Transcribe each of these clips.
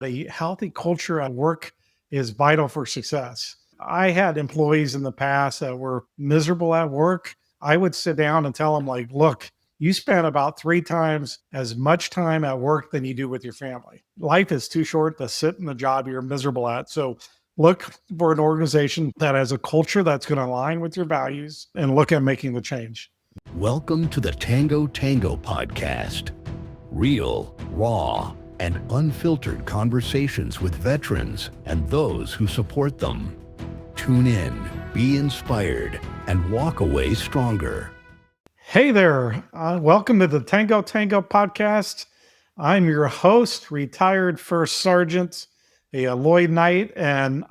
A healthy culture at work is vital for success. I had employees in the past that were miserable at work. I would sit down and tell them, like, look, you spend about 3 times as much time at work than you do with your family. Life is too short to sit in the job you're miserable at. So look for an organization that has a culture that's going to align with your values and look at making the change. Welcome to the Tango Tango podcast. Real, raw, and unfiltered conversations with veterans and those who support them. Tune in, be inspired, and walk away stronger. Hey there. Welcome to the Tango Tango podcast. I'm your host, retired First Sergeant, Lloyd Knight, and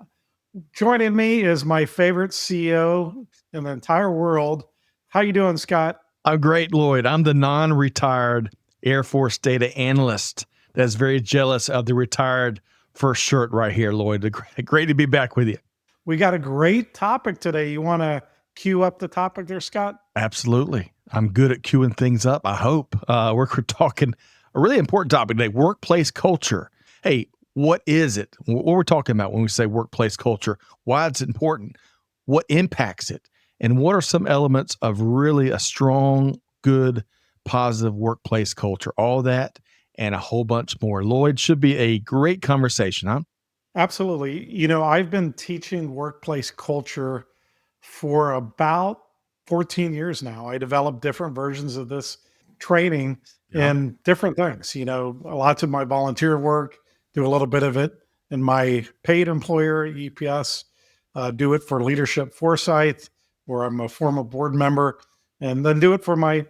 joining me is my favorite CEO in the entire world. How you doing, Scott? I'm great, Lloyd. I'm the non-retired Air Force data analyst that's very jealous of the retired first shirt right here, Lloyd. Great to be back with you. We got a great topic today. You want to cue up the topic there, Scott? Absolutely. I'm good at queuing things up, I hope. We're talking a really important topic today, workplace culture. Hey, what is it? What we're talking about when we say workplace culture, why it's important, what impacts it, and what are some elements of really a strong, good, positive workplace culture? All that and a whole bunch more. Lloyd, should be a great conversation, huh? Absolutely. I've been teaching workplace culture for about 14 years now. I developed different versions of this training and different things. Lots of my volunteer work, do a little bit of it in my paid employer, UPS, do it for Leadership Foresight, where I'm a former board member, and then do it for my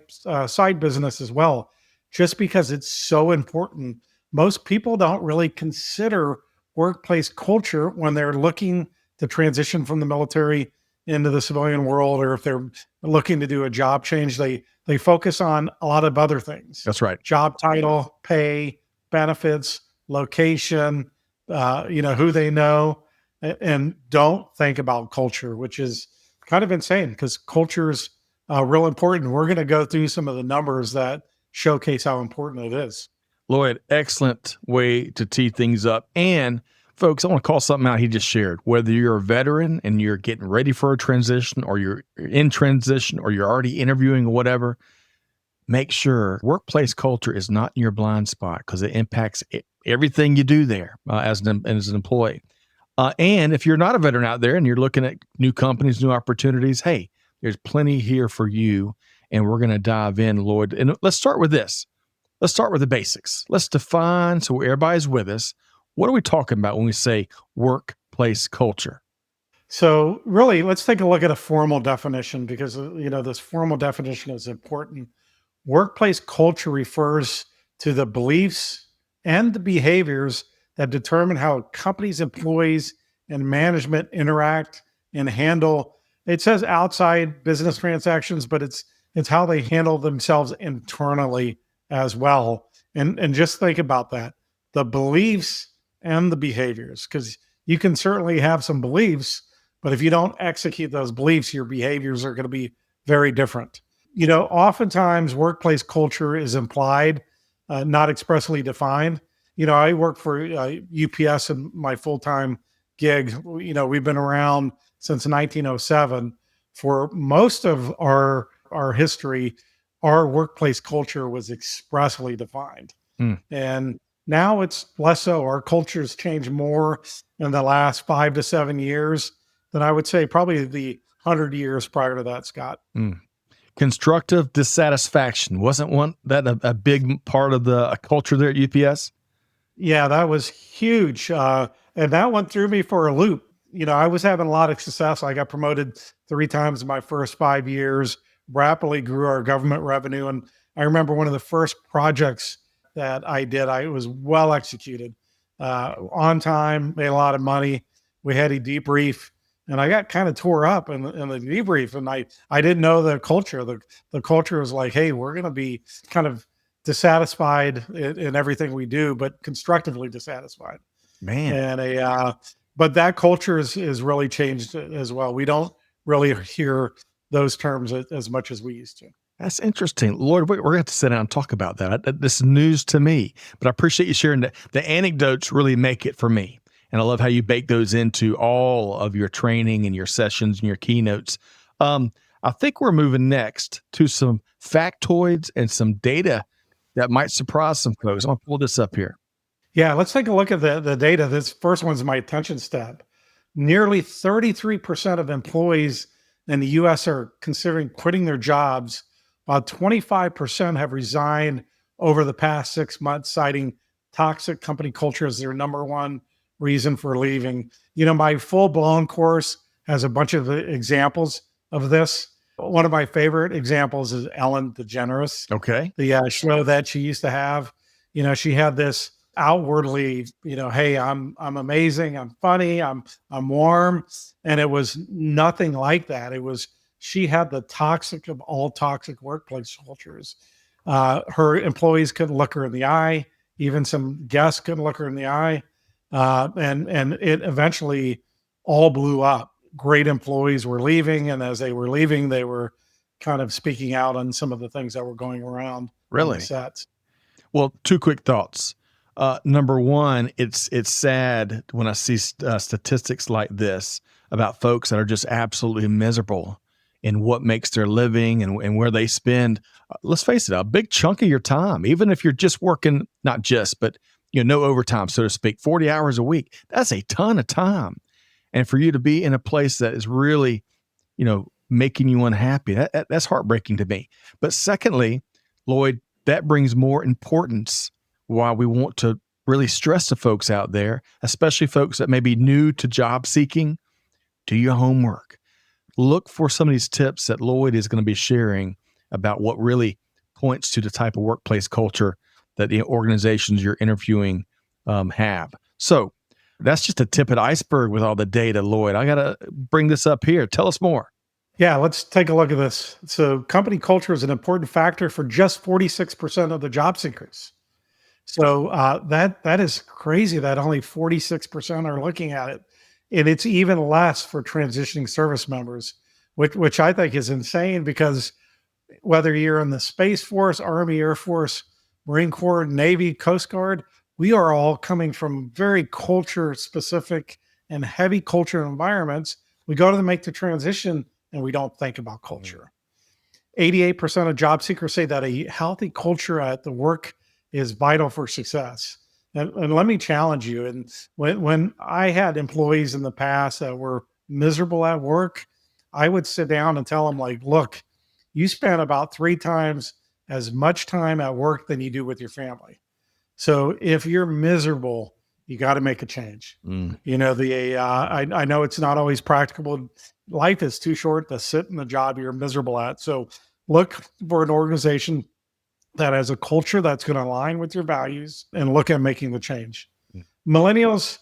side business as well, just because it's so important. Most people don't really consider workplace culture when they're looking to transition from the military into the civilian world, or if they're looking to do a job change, they focus on a lot of other things. That's right. Job title, pay, benefits, location, who they know, and don't think about culture, which is kind of insane because culture is real important. We're going to go through some of the numbers that showcase how important it is. Lloyd, excellent way to tee things up. And folks, I want to call something out he just shared. Whether you're a veteran and you're getting ready for a transition, or you're in transition, or you're already interviewing or whatever, make sure workplace culture is not in your blind spot, because it impacts everything you do there as an employee. And if you're not a veteran out there and you're looking at new companies, new opportunities, hey, there's plenty here for you. And we're going to dive in, Lloyd. And let's start with this. Let's start with the basics. Let's define, so everybody's with us, what are we talking about when we say workplace culture? So really, let's take a look at a formal definition, because this formal definition is important. Workplace culture refers to the beliefs and the behaviors that determine how companies, employees, and management interact and handle. It says outside business transactions, but it's how they handle themselves internally as well. And just think about that. The beliefs and the behaviors, because you can certainly have some beliefs, but if you don't execute those beliefs, your behaviors are going to be very different. Oftentimes workplace culture is implied, not expressly defined. I work for UPS in my full-time gig. We've been around since 1907. For most of our history, our workplace culture was expressly defined. And now it's less so. Our culture's changed more in the last 5 to 7 years than I would say probably the 100 years prior to that, Scott. Constructive dissatisfaction. Wasn't that a big part of the culture there at UPS? Yeah, that was huge. And that one threw me for a loop. I was having a lot of success. I got promoted 3 times in my first 5 years, rapidly grew our government revenue. And I remember one of the first projects that I did, it was well executed, on time, made a lot of money. We had a debrief, and I got kind of tore up in the debrief. And I didn't know the culture. The culture was like, hey, we're going to be kind of dissatisfied in everything we do, but constructively dissatisfied. Man. And but that culture is really changed as well. We don't really hear those terms as much as we used to. That's interesting. Lloyd, we're going to have to sit down and talk about that. This is news to me, but I appreciate you sharing that. The anecdotes really make it for me. And I love how you bake those into all of your training and your sessions and your keynotes. I think we're moving next to some factoids and some data that might surprise some folks. I'm going to pull this up here. Yeah, let's take a look at the data. This first one's my attention stab. Nearly 33% of employees in the US are considering quitting their jobs. About 25% have resigned over the past 6 months, citing toxic company culture as their number one reason for leaving. My full blown course has a bunch of examples of this. One of my favorite examples is Ellen DeGeneres, Okay. the show that she used to have. She had this outwardly, hey, I'm amazing, I'm funny, I'm warm, and it was nothing like that. She had the toxic of all toxic workplace cultures. Her employees couldn't look her in the eye. Even some guests couldn't look her in the eye, and it eventually all blew up. Great employees were leaving, and as they were leaving, they were kind of speaking out on some of the things that were going around on the sets. Well, two quick thoughts. Number one, it's sad when I see statistics like this about folks that are just absolutely miserable in what makes their living and where they spend. Let's face it, a big chunk of your time, even if you're just working, not just, but no overtime, so to speak, 40 hours a week. That's a ton of time. And for you to be in a place that is really, making you unhappy, that's heartbreaking to me. But secondly, Lloyd, that brings more importance why we want to really stress the folks out there, especially folks that may be new to job seeking. Do your homework. Look for some of these tips that Lloyd is going to be sharing about what really points to the type of workplace culture that the organizations you're interviewing have. So that's just a tip of the iceberg with all the data, Lloyd. I got to bring this up here. Tell us more. Yeah, let's take a look at this. So company culture is an important factor for just 46% of the job seekers. So that is crazy that only 46% are looking at it. And it's even less for transitioning service members, which I think is insane, because whether you're in the Space Force, Army, Air Force, Marine Corps, Navy, Coast Guard, we are all coming from very culture specific and heavy culture environments. We go to make the transition and we don't think about culture. 88% of job seekers say that a healthy culture at the work is vital for success. And let me challenge you. And when I had employees in the past that were miserable at work, I would sit down and tell them, like, look, you spend about 3 times as much time at work than you do with your family. So if you're miserable, you got to make a change. I know it's not always practicable. Life is too short to sit in the job you're miserable at. So look for an organization that has a culture that's going to align with your values and look at making the change. Millennials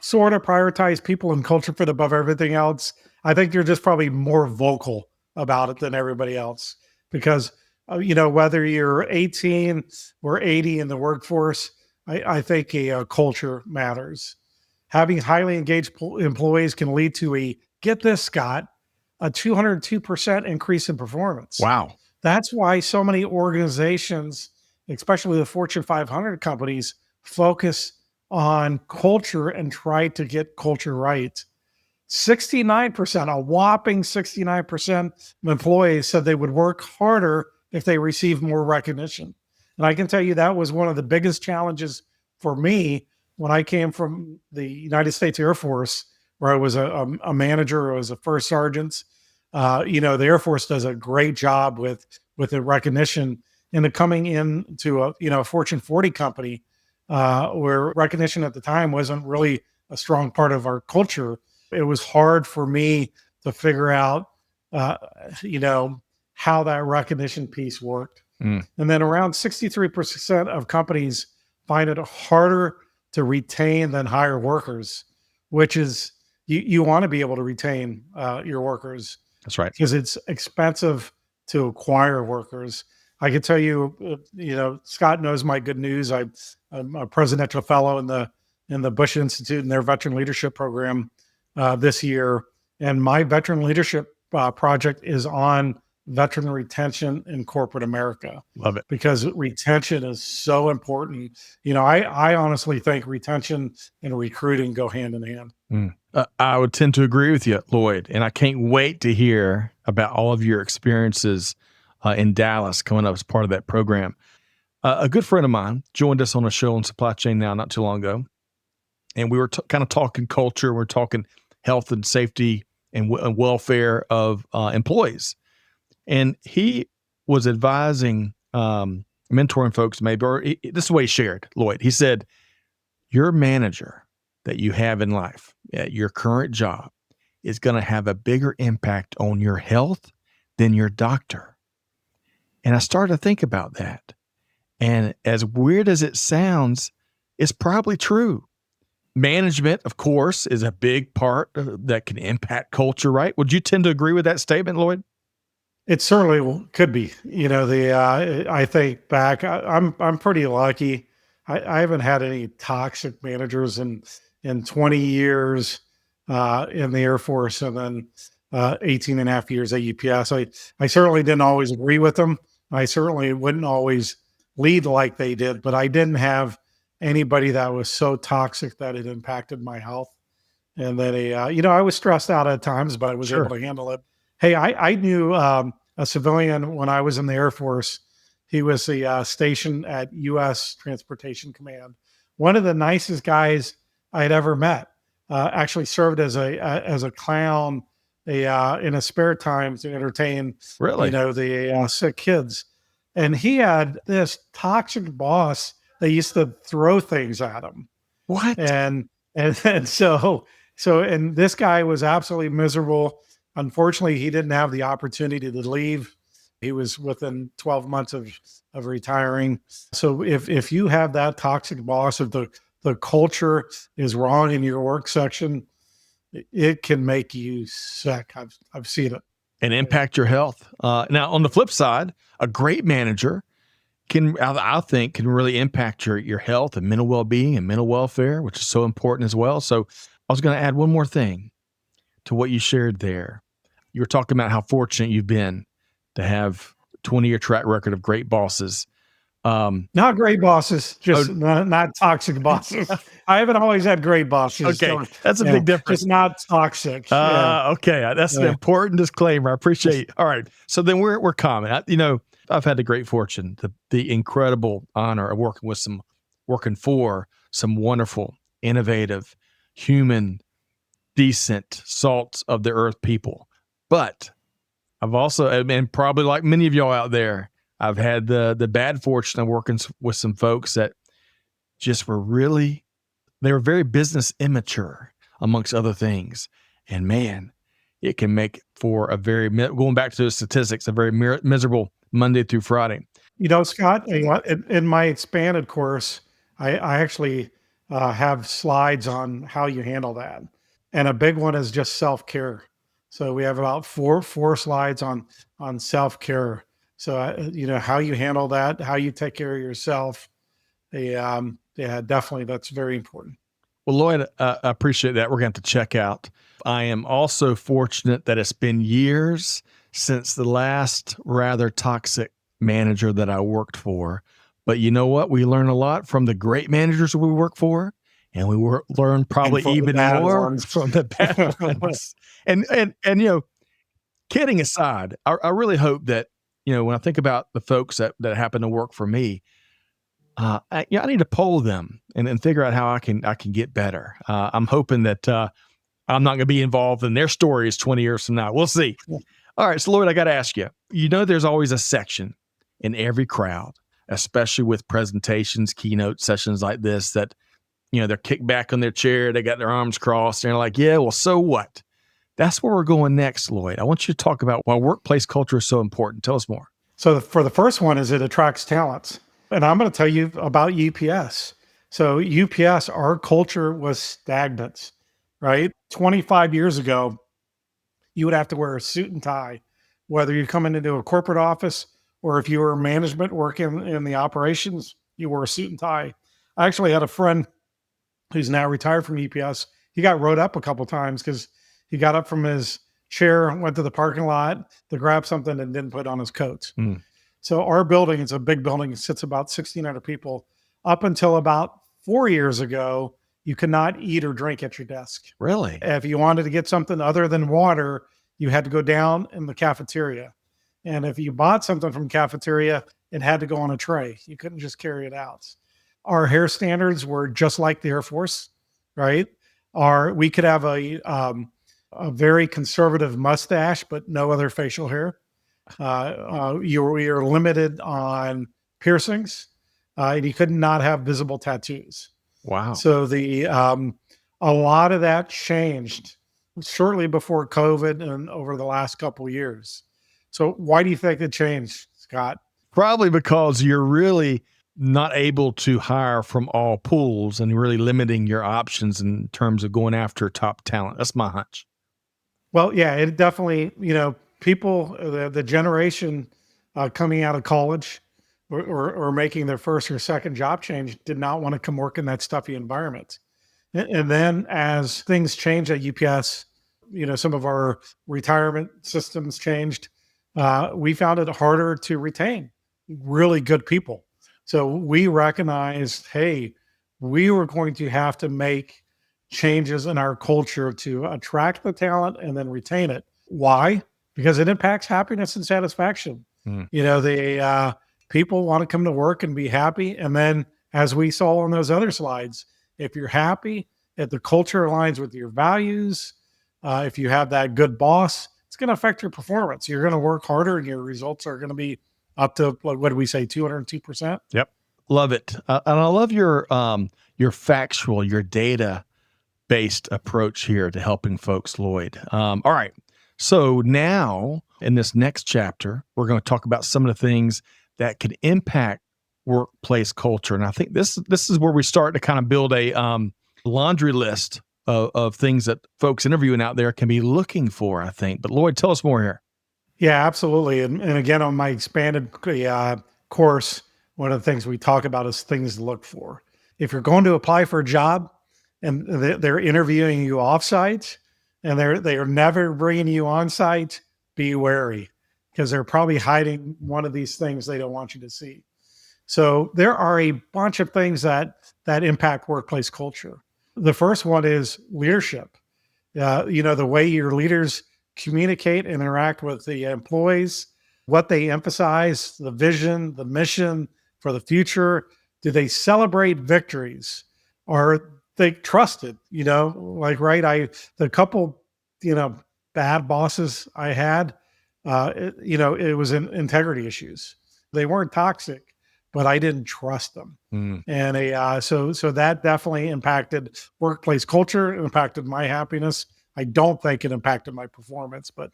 sort of prioritize people and culture fit above everything else. I think you're just probably more vocal about it than everybody else, because whether you're 18 or 80 in the workforce, I think a culture matters. Having highly engaged employees can lead to get this, Scott, a 202% increase in performance. Wow. That's why so many organizations, especially the Fortune 500 companies, focus on culture and try to get culture right. 69%, a whopping 69% of employees said they would work harder if they received more recognition. And I can tell you that was one of the biggest challenges for me when I came from the United States Air Force, where I was a manager, I was a first sergeant. The Air Force does a great job with the recognition, and coming into a Fortune 40 company where recognition at the time wasn't really a strong part of our culture. It was hard for me to figure out, how that recognition piece worked. And then around 63% of companies find it harder to retain than hire workers, which is, you want to be able to retain your workers. That's right. Because it's expensive to acquire workers. I can tell you, Scott knows my good news. I'm a presidential fellow in the Bush Institute and their veteran leadership program this year. And my veteran leadership project is on veteran retention in corporate America, Love it. because retention is so important. I honestly think retention and recruiting go hand in hand. I would tend to agree with you, Lloyd, and I can't wait to hear about all of your experiences in Dallas coming up as part of that program. A good friend of mine joined us on a show on supply chain now not too long ago, and we were kind of talking culture. We're talking health and safety and welfare of employees. And he was advising, mentoring folks maybe, or this is the way he shared, Lloyd. He said, your manager that you have in life at your current job is going to have a bigger impact on your health than your doctor. And I started to think about that. And as weird as it sounds, it's probably true. Management, of course, is a big part that can impact culture, right? Would you tend to agree with that statement, Lloyd? It certainly could be. I think back, I'm pretty lucky. I haven't had any toxic managers in 20 years in the Air Force, and then 18 and a half years at UPS. I certainly didn't always agree with them. I certainly wouldn't always lead like they did, but I didn't have anybody that was so toxic that it impacted my health. And that I was stressed out at times, but I was Sure. able to handle it. Hey, I knew a civilian when I was in the Air Force. He was stationed at U.S. Transportation Command. One of the nicest guys I had ever met. Actually served as a clown, in his spare time to entertain, Really? the sick kids. And he had this toxic boss that used to throw things at him, What? and so this guy was absolutely miserable. Unfortunately, he didn't have the opportunity to leave. He was within 12 months of retiring. So if you have that toxic boss, if the culture is wrong in your work section, it can make you sick. I've seen it. And impact your health. Now, on the flip side, a great manager I think, can really impact your health and mental well-being and mental welfare, which is so important as well. So I was going to add one more thing to what you shared there. You were talking about how fortunate you've been to have 20-year track record of great bosses. Not great bosses, just not toxic bosses. I haven't always had great bosses. Okay, that's a big difference. Just not toxic. Okay, that's an important disclaimer. I appreciate it. All right, so then we're common. I've had the great fortune, the incredible honor of working for some wonderful, innovative, human, decent, salt of the earth people. But I've also, and probably like many of y'all out there, I've had the bad fortune of working with some folks that just they were very business immature, amongst other things. And man, it can make for going back to the statistics, a very miserable Monday through Friday. Scott, in my expanded course, I actually have slides on how you handle that. And a big one is just self-care. So we have about four slides on self-care. So, how you handle that, how you take care of yourself. Definitely. That's very important. Well, Lloyd, I appreciate that. We're going to have to check out. I am also fortunate that it's been years since the last rather toxic manager that I worked for. But you know what? We learn a lot from the great managers we work for, and we learn probably even more from the bad ones. And kidding aside, I really hope that, when I think about the folks that happen to work for me, I need to poll them and figure out how I can get better. I'm hoping that I'm not going to be involved in their stories 20 years from now. We'll see. All right. So Lloyd, I got to ask you, there's always a section in every crowd, especially with presentations, keynote sessions like this, that, they're kicked back on their chair. They got their arms crossed and they're like, yeah, well, so what? That's where we're going next, Lloyd. I want you to talk about why workplace culture is so important. Tell us more. So for the first one is it attracts talents. And I'm going to tell you about UPS. So UPS, our culture was stagnant, right? 25 years ago, you would have to wear a suit and tie, whether you're coming into a corporate office or if you were management working in the operations, you wore a suit and tie. I actually had a friend who's now retired from UPS. He got wrote up a couple of times because he got up from his chair, went to the parking lot to grab something and didn't put on his coat. Mm. So our building is a big building. It sits about 1,600 people. Up until about 4 years ago, you could not eat or drink at your desk. Really? If you wanted to get something other than water, you had to go down in the cafeteria. And if you bought something from cafeteria, it had to go on a tray. You couldn't just carry it out. Our hair standards were just like the Air Force, right? We could have a very conservative mustache, but no other facial hair. You were limited on piercings, and you could not have visible tattoos. Wow. So a lot of that changed shortly before COVID and over the last couple of years. So why do you think it changed, Scott? Probably because you're really not able to hire from all pools and really limiting your options in terms of going after top talent. That's my hunch. Well, yeah, it definitely, people, the generation coming out of college or making their first or second job change did not want to come work in that stuffy environment. And then as things changed at UPS, some of our retirement systems changed. We found it harder to retain really good people. So we recognized, hey, we were going to have to make changes in our culture to attract the talent and then retain it. Why? Because it impacts happiness and satisfaction. Mm. The people want to come to work and be happy. And then as we saw on those other slides, if you're happy, if the culture aligns with your values, if you have that good boss, it's going to affect your performance. You're going to work harder and your results are going to be up to, what do we say, 202%? Yep. Love it. And I love your factual, your data-based approach here to helping folks, Lloyd. All right. So now in this next chapter, we're going to talk about some of the things that could impact workplace culture. And I think this is where we start to kind of build a laundry list of things that folks interviewing out there can be looking for, I think. But Lloyd, tell us more here. Yeah, absolutely. And again, on my expanded course, one of the things we talk about is things to look for. If you're going to apply for a job and they're interviewing you offsite and they are never bringing you on site, be wary because they're probably hiding one of these things they don't want you to see. So there are a bunch of things that impact workplace culture. The first one is leadership. The way your leaders communicate and interact with the employees, what they emphasize, the vision, the mission for the future. Do they celebrate victories? Are they trusted? The couple, bad bosses I had, it was integrity issues. They weren't toxic, but I didn't trust them. Mm. And so that definitely impacted workplace culture. It impacted my happiness. I don't think it impacted my performance, but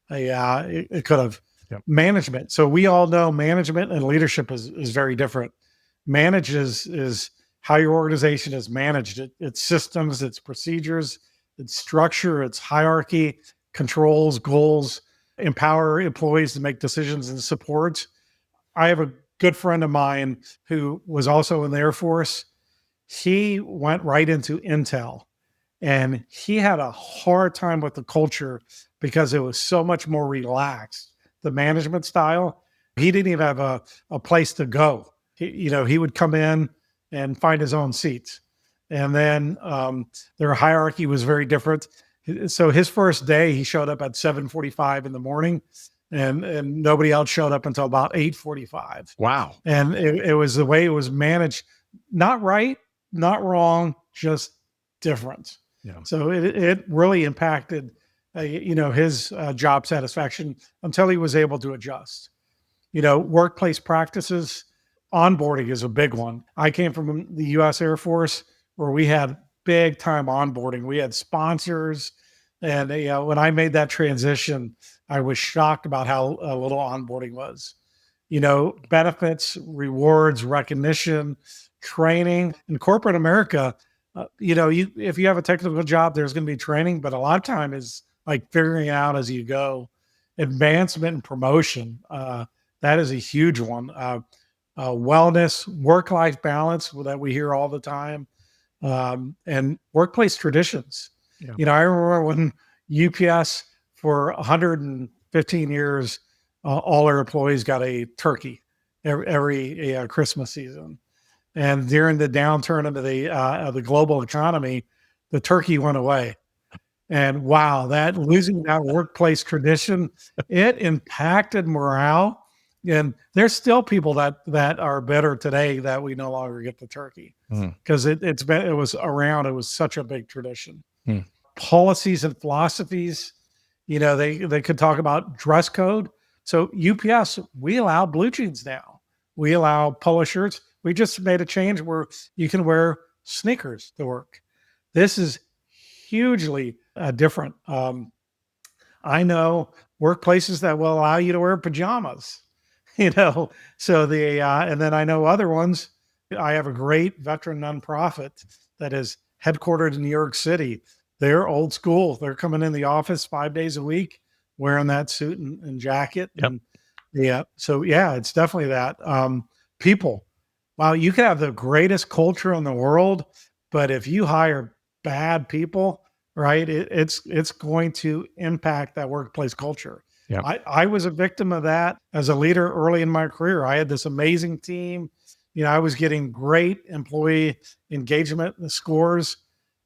it could have. Yep. Management. So we all know management and leadership is very different. Manage is how your organization is managed. It's systems, it's procedures, it's structure, it's hierarchy, controls, goals, empower employees to make decisions and support. I have a good friend of mine who was also in the Air Force. He went right into Intel. And he had a hard time with the culture because it was so much more relaxed. The management style, he didn't even have a place to go. He would come in and find his own seats. And then their hierarchy was very different. So his first day, he showed up at 7:45 in the morning and nobody else showed up until about 8:45. Wow. And it was the way it was managed. Not right, not wrong, just different. Yeah. So it really impacted, his job satisfaction until he was able to adjust. Workplace practices, onboarding is a big one. I came from the U.S. Air Force where we had big time onboarding. We had sponsors. And when I made that transition, I was shocked about how little onboarding was. Benefits, rewards, recognition, training. In corporate America, if you have a technical job, there's going to be training, but a lot of time is like figuring it out as you go. Advancement and promotion, that is a huge one. Wellness, work-life balance that we hear all the time, and workplace traditions. Yeah. I remember when UPS for 115 years, all our employees got a turkey every Christmas season. And during the downturn of the global economy, the turkey went away. And wow, that losing that workplace tradition, it impacted morale. And there's still people that are better today that we no longer get the turkey Mm. because it was around. It was such a big tradition. Mm. Policies and philosophies, they could talk about dress code. So UPS, we allow blue jeans now. We allow polo shirts. We just made a change where you can wear sneakers to work. This is hugely different. I know workplaces that will allow you to wear pajamas, so and then I know other ones. I have a great veteran nonprofit that is headquartered in New York City. They're old school. They're coming in the office 5 days a week, wearing that suit and jacket. Yep. And so it's definitely that. People, wow, you can have the greatest culture in the world, but if you hire bad people, right, it's going to impact that workplace culture. Yep. I was a victim of that as a leader early in my career. I had this amazing team. I was getting great employee engagement scores,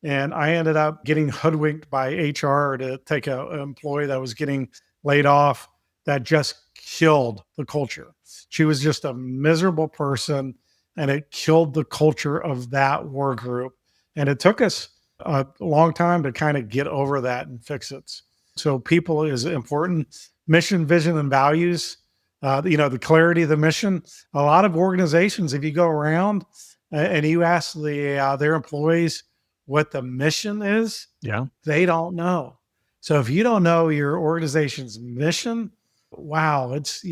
and I ended up getting hoodwinked by HR to take an employee that was getting laid off that just killed the culture. She was just a miserable person, and it killed the culture of that work group. And it took us a long time to kind of get over that and fix it. So people is important. Mission, vision, and values. The clarity of the mission. A lot of organizations, if you go around and you ask their employees what the mission is, they don't know. So if you don't know your organization's mission, wow, it's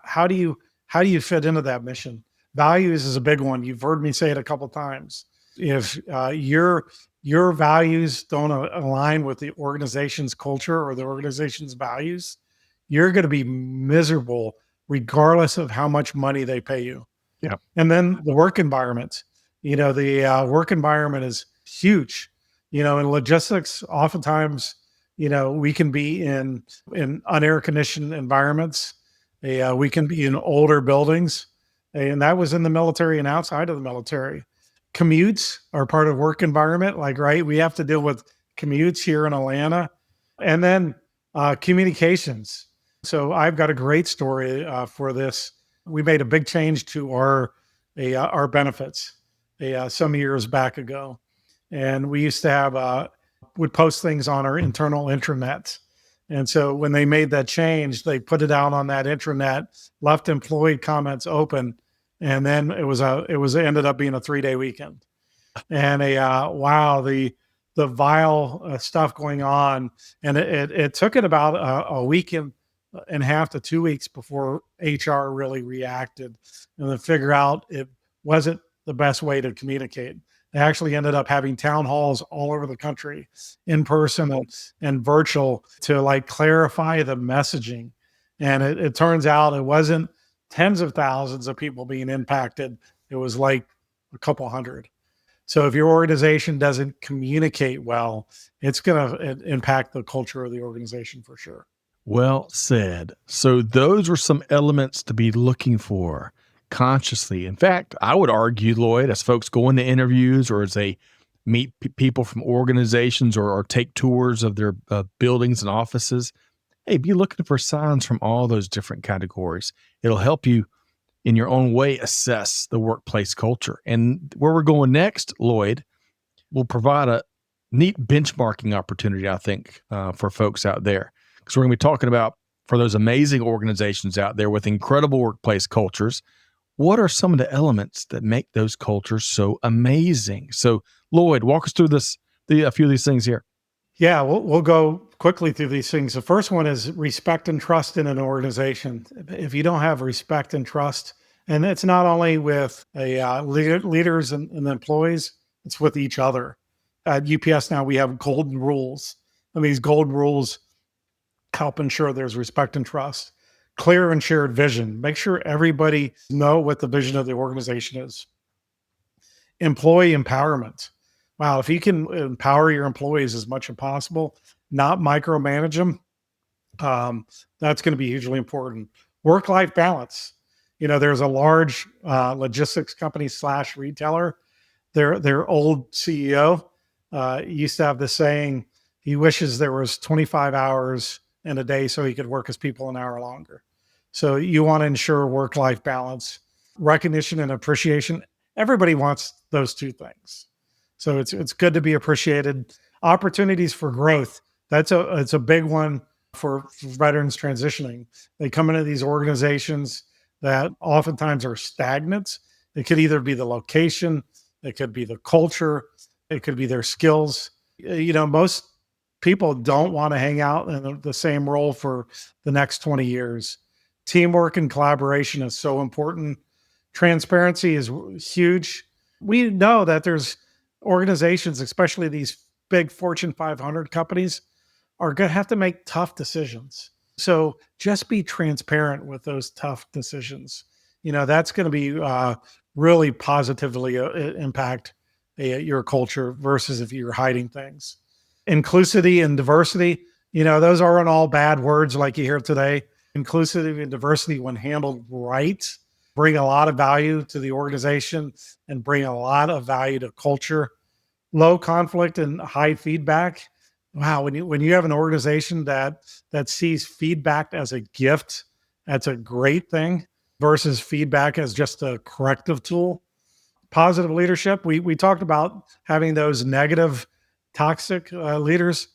how do you fit into that mission? Values is a big one. You've heard me say it a couple times. If your values don't align with the organization's culture or the organization's values, you're going to be miserable regardless of how much money they pay you. Yeah. And then the work environment, the work environment is huge. In logistics, oftentimes, we can be in unair conditioned environments. We can be in older buildings, and that was in the military and outside of the military. Commutes are part of work environment. We have to deal with commutes here in Atlanta, and then communications. So I've got a great story for this. We made a big change to our benefits some years back ago, and we used to have would post things on our internal intranet. And so when they made that change, they put it out on that intranet, left employee comments open, and then it ended up being a 3-day weekend. And the vile stuff going on, and it took it about a week and a half to 2 weeks before HR really reacted and then figure out it wasn't the best way to communicate. They actually ended up having town halls all over the country, in person and virtual, to clarify the messaging. And it turns out it wasn't tens of thousands of people being impacted. It was a couple hundred. So if your organization doesn't communicate well, it's going to impact the culture of the organization for sure. Well said. So those are some elements to be looking for consciously. In fact, I would argue, Lloyd, as folks go into interviews or as they meet people from organizations or take tours of their buildings and offices, hey, be looking for signs from all those different categories. It'll help you in your own way assess the workplace culture. And where we're going next, Lloyd, will provide a neat benchmarking opportunity, I think, for folks out there. Because we're going to be talking about, for those amazing organizations out there with incredible workplace cultures, what are some of the elements that make those cultures so amazing? So, Lloyd, walk us through a few of these things here. Yeah, we'll go quickly through these things. The first one is respect and trust in an organization. If you don't have respect and trust, and it's not only with leaders and employees, it's with each other. At UPS now, we have golden rules. And these golden rules help ensure there's respect and trust. Clear and shared vision. Make sure everybody know what the vision of the organization is. Employee empowerment. Wow, if you can empower your employees as much as possible, not micromanage them, That's going to be hugely important. Work-life balance. There's a large logistics company slash retailer. Their old CEO used to have the saying, he wishes there was 25 hours in a day so he could work his people an hour longer. So you want to ensure work-life balance, recognition and appreciation. Everybody wants those two things. So it's good to be appreciated. Opportunities for growth. It's a big one for veterans transitioning. They come into these organizations that oftentimes are stagnant. It could either be the location, it could be the culture, it could be their skills. Most people don't want to hang out in the same role for the next 20 years. Teamwork and collaboration is so important. Transparency is huge. We know that there's organizations, especially these big Fortune 500 companies, are going to have to make tough decisions. So just be transparent with those tough decisions. That's going to be really positively impact your culture versus if you're hiding things. Inclusivity and diversity, those aren't all bad words like you hear today. Inclusivity and diversity, when handled right, bring a lot of value to the organization and bring a lot of value to culture. Low conflict and high feedback. Wow, when you have an organization that sees feedback as a gift, that's a great thing versus feedback as just a corrective tool. Positive leadership. We talked about having those negative, toxic leaders.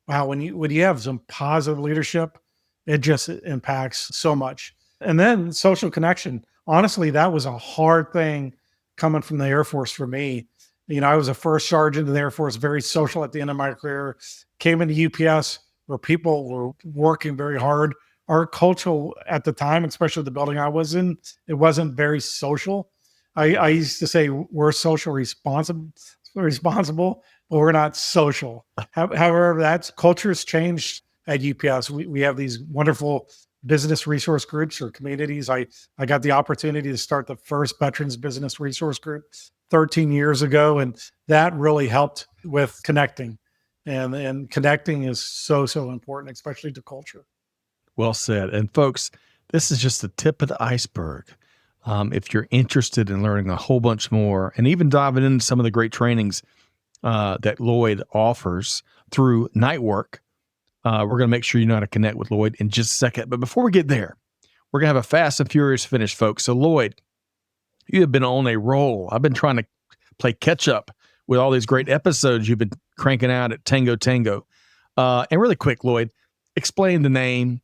Wow, when you have some positive leadership, it just impacts so much. And then social connection. Honestly, that was a hard thing coming from the Air Force for me. I was a first sergeant in the Air Force, very social at the end of my career. Came into UPS where people were working very hard. Our culture at the time, especially the building I was in, it wasn't very social. I used to say we're social responsible, but we're not social. However, that culture has changed at UPS. We have these wonderful business resource groups or communities. I got the opportunity to start the first Veterans Business Resource Group 13 years ago, and that really helped with connecting. And connecting is so important, especially to culture. Well said. And folks, this is just the tip of the iceberg. If you're interested in learning a whole bunch more and even diving into some of the great trainings that Lloyd offers through night work, we're going to make sure you know how to connect with Lloyd in just a second. But before we get there, we're going to have a fast and furious finish, folks. So Lloyd, you have been on a roll. I've been trying to play catch up with all these great episodes you've been cranking out at Tango Tango. And really quick, Lloyd, explain the name.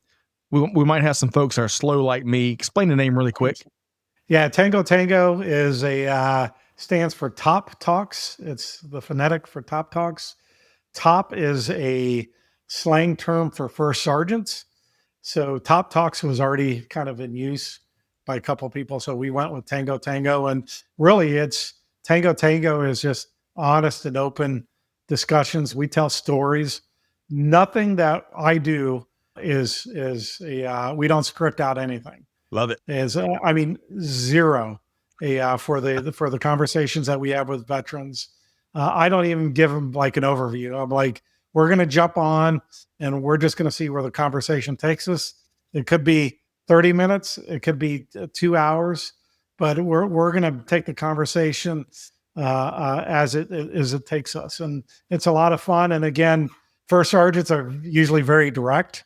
We might have some folks that are slow like me. Explain the name really quick. Yeah, Tango Tango is stands for Top Talks. It's the phonetic for Top Talks. Top is a slang term for first sergeants. So Top Talks was already kind of in use by a couple of people. So we went with Tango Tango. And really it's Tango Tango is just honest and open discussions. We tell stories. Nothing that I do is we don't script out anything. Love it. Zero for the conversations that we have with veterans. I don't even give them like an overview. I'm like, we're going to jump on and we're just going to see where the conversation takes us. It could be 30 minutes. It could be 2 hours, but we're going to take the conversation as it takes us. And it's a lot of fun. And again, first sergeants are usually very direct.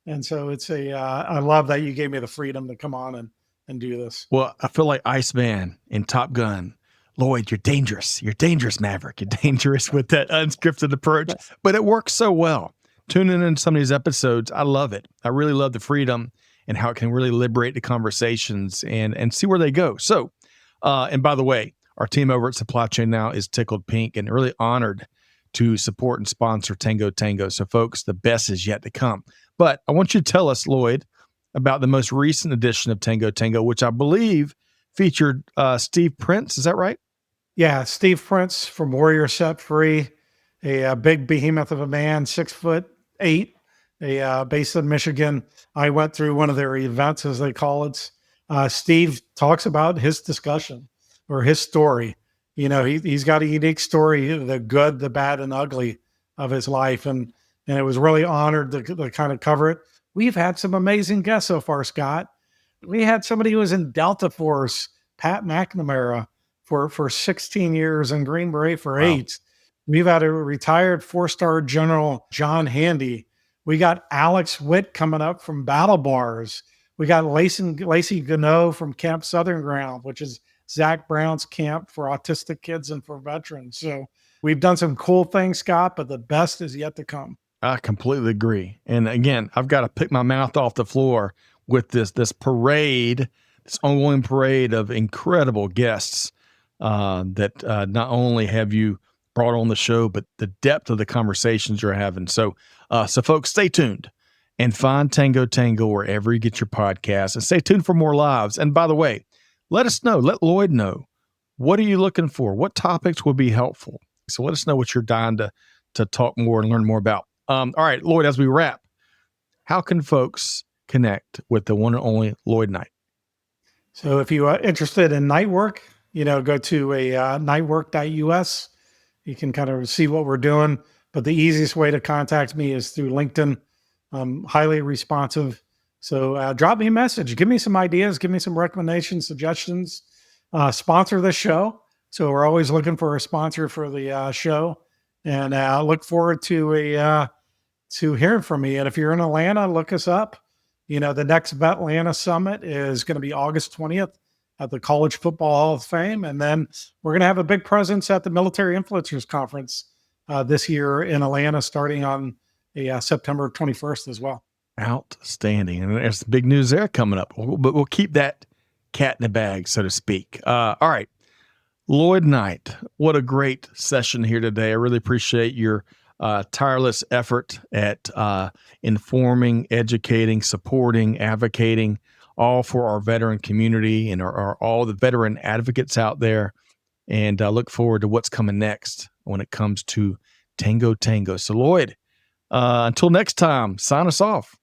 And so I love that you gave me the freedom to come on and do this. Well, I feel like Iceman in Top Gun. Lloyd, you're dangerous. You're dangerous, Maverick. You're dangerous with that unscripted approach, but it works so well. Tuning in some of these episodes, I love it. I really love the freedom and how it can really liberate the conversations and see where they go. So, and by the way, our team over at Supply Chain Now is tickled pink and really honored to support and sponsor Tango Tango. So folks, the best is yet to come. But I want you to tell us, Lloyd, about the most recent edition of Tango Tango, which I believe featured Steve Prince. Is that right? Yeah, Steve Prince from Warrior Set Free, a big behemoth of a man, 6'8", based in Michigan. I went through one of their events, as they call it. Steve talks about his discussion or his story. He's got a unique story, the good, the bad, and ugly of his life. And it was really honored to kind of cover it. we've had some amazing guests so far, Scott. We had somebody who was in Delta Force, Pat McNamara, for 16 years and Green Beret for Wow. 8. We've had a retired 4-star General John Handy. We got Alex Witt coming up from Battle Bars. We got Lacey Gano from Camp Southern Ground, which is Zach Brown's camp for autistic kids and for veterans. So we've done some cool things, Scott, but the best is yet to come. I completely agree. And again, I've got to pick my mouth off the floor with this parade, this ongoing parade of incredible guests that not only have you brought on the show, but the depth of the conversations you're having. So folks, stay tuned and find Tango Tango wherever you get your podcasts, and stay tuned for more lives. And by the way, let us know, let Lloyd know, what are you looking for? What topics would be helpful? So let us know what you're dying to talk more and learn more about. All right, Lloyd, as we wrap, how can folks connect with the one and only Lloyd Knight? So if you are interested in night work, go to nightwork.us. You can kind of see what we're doing, but the easiest way to contact me is through LinkedIn. I'm highly responsive. So drop me a message, give me some ideas, give me some recommendations, suggestions, sponsor the show. So we're always looking for a sponsor for the show, and I look forward to hearing from me. And if you're in Atlanta, look us up. The next Atlanta Summit is going to be August 20th at the College Football Hall of Fame. And then we're going to have a big presence at the Military Influencers Conference this year in Atlanta, starting on September 21st as well. Outstanding. And there's big news there coming up, but we'll keep that cat in the bag, so to speak. All right. Lloyd Knight, what a great session here today. I really appreciate your tireless effort at informing, educating, supporting, advocating, all for our veteran community and all the veteran advocates out there. And I look forward to what's coming next when it comes to Tango Tango. So Lloyd, until next time, sign us off.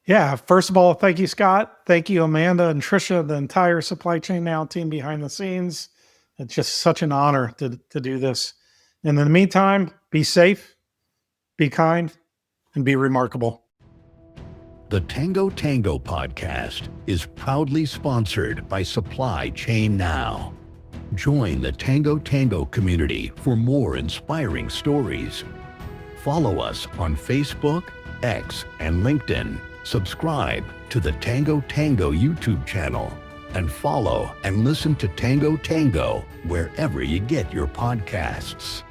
Yeah. First of all, thank you, Scott. Thank you, Amanda and Trisha, the entire Supply Chain Now team behind the scenes. It's just such an honor to do this. And in the meantime, be safe, be kind, and be remarkable. The Tango Tango podcast is proudly sponsored by Supply Chain Now. Join the Tango Tango community for more inspiring stories. Follow us on Facebook, X, and LinkedIn. Subscribe to the Tango Tango YouTube channel and follow and listen to Tango Tango wherever you get your podcasts.